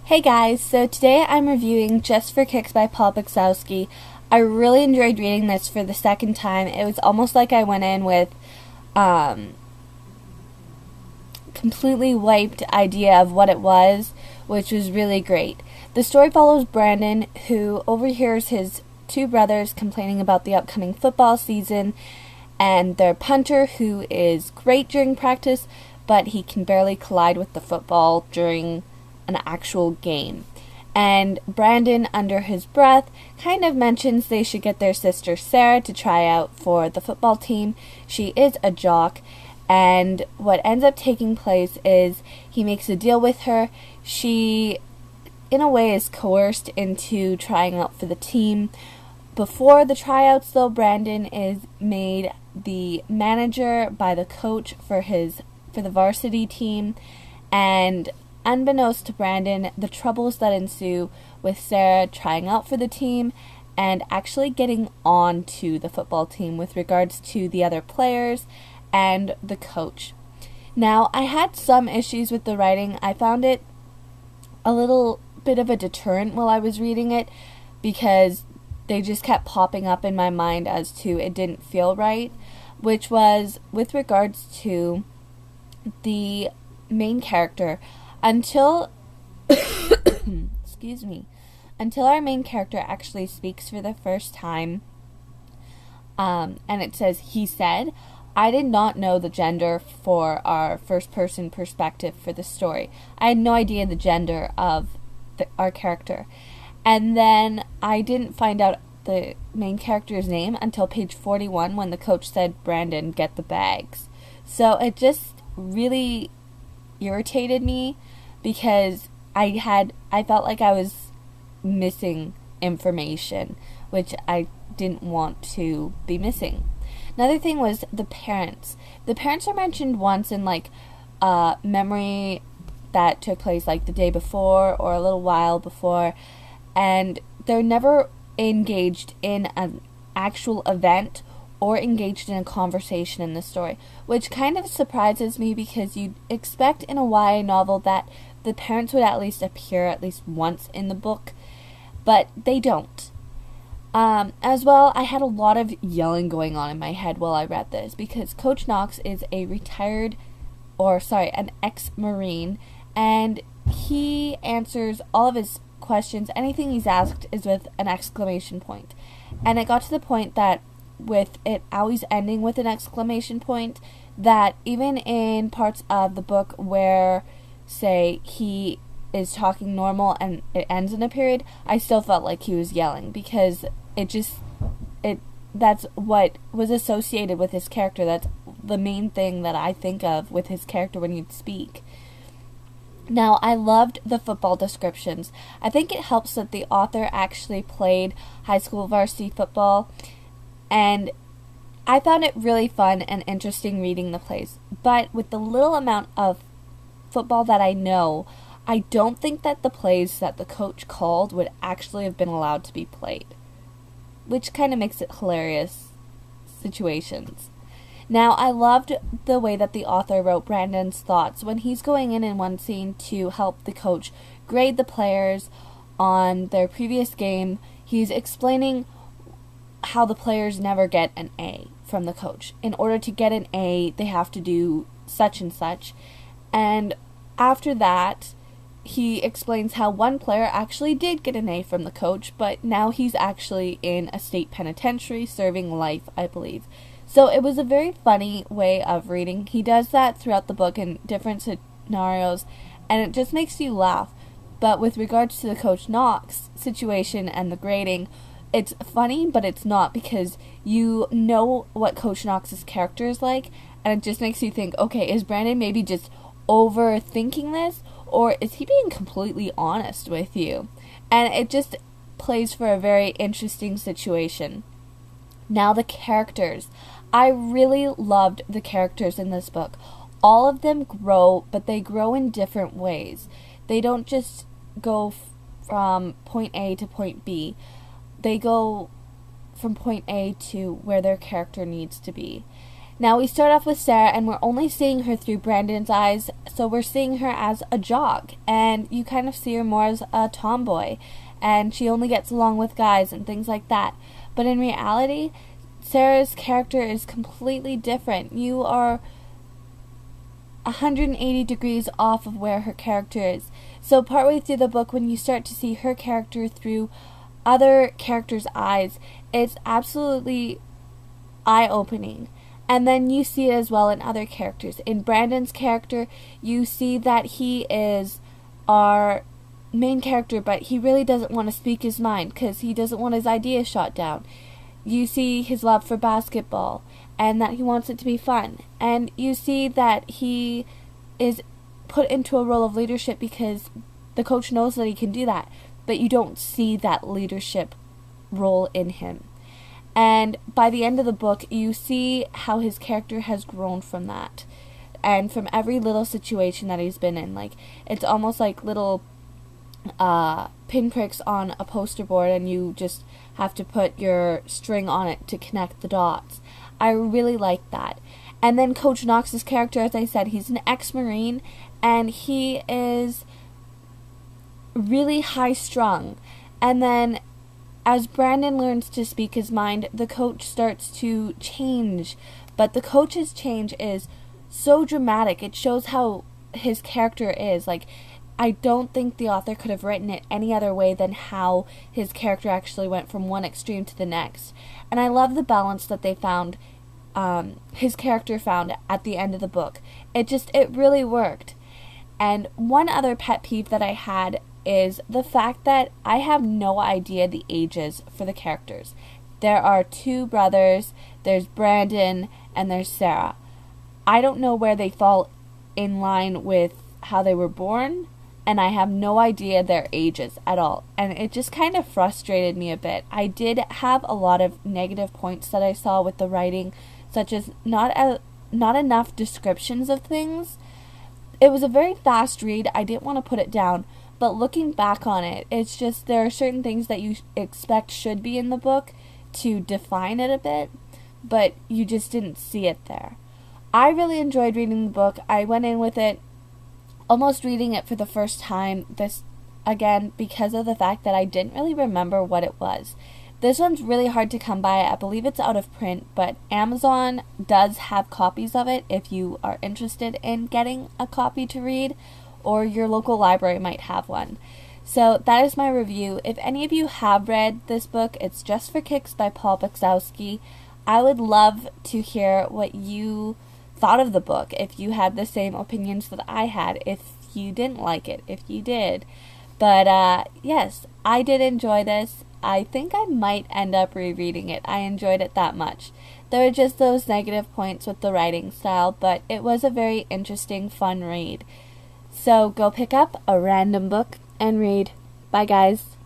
Hey guys, so today I'm reviewing Just for Kicks by Baczewski. I really enjoyed reading this for the second time. It was almost like I went in with completely wiped idea of what it was, which was really great. The story follows Brandon, who overhears his two brothers complaining about the upcoming football season, and their punter, who is great during practice, but he can barely collide with the football during an actual game. And Brandon, under his breath, kind of mentions they should get their sister Sarah to try out for the football team. She is a jock, and what ends up taking place is he makes a deal with her. She, in a way, is coerced into trying out for the team. Before the tryouts, though, Brandon is made the manager by the coach for the varsity team, and unbeknownst to Brandon, the troubles that ensue with Sarah trying out for the team and actually getting on to the football team with regards to the other players and the coach. Now, I had some issues with the writing. I found it a little bit of a deterrent while I was reading it because they just kept popping up in my mind as to it didn't feel right, which was with regards to the main character. Until until our main character actually speaks for the first time, and it says, he said, I did not know the gender for our first-person perspective for the story. I had no idea the gender of our character. And then I didn't find out the main character's name until page 41 when the coach said, Brandon, get the bags. So it just really irritated me because I felt like I was missing information, which I didn't want to be missing. Another thing was the parents. The parents are mentioned once in memory that took place like the day before or a little while before, and they're never engaged in an actual event or engaged in a conversation in the story, which kind of surprises me because you'd expect in a YA novel that the parents would at least appear at least once in the book, but they don't. As well, I had a lot of yelling going on in my head while I read this because Coach Knox is an ex-Marine, and he answers all of his questions. Anything he's asked is with an exclamation point. And it got to the point that with it always ending with an exclamation point, that even in parts of the book where, say, he is talking normal and it ends in a period, I still felt like he was yelling because that's what was associated with his character. That's the main thing that I think of with his character when he'd speak. Now, I loved the football descriptions. I think it helps that the author actually played high school varsity football, and I found it really fun and interesting reading the plays. But with the little amount of football that I know, I don't think that the plays that the coach called would actually have been allowed to be played, which kind of makes it hilarious situations. Now, I loved the way that the author wrote Brandon's thoughts when he's going in one scene to help the coach grade the players on their previous game. He's explaining how the players never get an A from the coach. In order to get an A, they have to do such and such. And after that, he explains how one player actually did get an A from the coach, but now he's actually in a state penitentiary serving life, I believe. So it was a very funny way of reading. He does that throughout the book in different scenarios, and it just makes you laugh. But with regards to the Coach Knox situation and the grading, it's funny, but it's not, because you know what Coach Knox's character is like, and it just makes you think, okay, is Brandon maybe just overthinking this, or is he being completely honest with you? And it just plays for a very interesting situation. Now, the characters. I really loved the characters in this book. All of them grow, but they grow in different ways. They don't just go from point A to point B. They go from point A to where their character needs to be. Now we start off with Sarah, and we're only seeing her through Brandon's eyes, so we're seeing her as a jock, and you kind of see her more as a tomboy, and she only gets along with guys and things like that. But in reality, Sarah's character is completely different. You are 180 degrees off of where her character is. So partway through the book, when you start to see her character through other characters' eyes, it's absolutely eye-opening. And then you see it as well in other characters. In Brandon's character, you see that he is our main character, but he really doesn't want to speak his mind because he doesn't want his ideas shot down. You see his love for basketball and that he wants it to be fun. And you see that he is put into a role of leadership because the coach knows that he can do that, but you don't see that leadership role in him. And by the end of the book, you see how his character has grown from that. And from every little situation that he's been in. Like, it's almost like little pinpricks on a poster board, and you just have to put your string on it to connect the dots. I really like that. And then Coach Knox's character, as I said, he's an ex-Marine, and he is really high-strung. And then as Brandon learns to speak his mind, the coach starts to change. But the coach's change is so dramatic. It shows how his character is. Like, I don't think the author could have written it any other way than how his character actually went from one extreme to the next. And I love the balance that they found, his character found at the end of the book. It really worked. And one other pet peeve that I had is the fact that I have no idea the ages for the characters. There are 2 brothers, there's Brandon, and there's Sarah. I don't know where they fall in line with how they were born, and I have no idea their ages at all. And it just kind of frustrated me a bit. I did have a lot of negative points that I saw with the writing, such as not enough descriptions of things. It was a very fast read. I didn't want to put it down. But looking back on it, it's just there are certain things that you expect should be in the book to define it a bit, but you just didn't see it there. I really enjoyed reading the book. I went in with it almost reading it for the first time, this again because of the fact that I didn't really remember what it was. This one's really hard to come by. I believe it's out of print, but Amazon does have copies of it if you are interested in getting a copy to read, or your local library might have one. So that is my review. If any of you have read this book, it's Just for Kicks by Paul Baczewski. I would love to hear what you thought of the book, if you had the same opinions that I had, if you didn't like it, if you did. But yes, I did enjoy this. I think I might end up rereading it. I enjoyed it that much. There were just those negative points with the writing style, but it was a very interesting, fun read. So go pick up a random book and read. Bye, guys.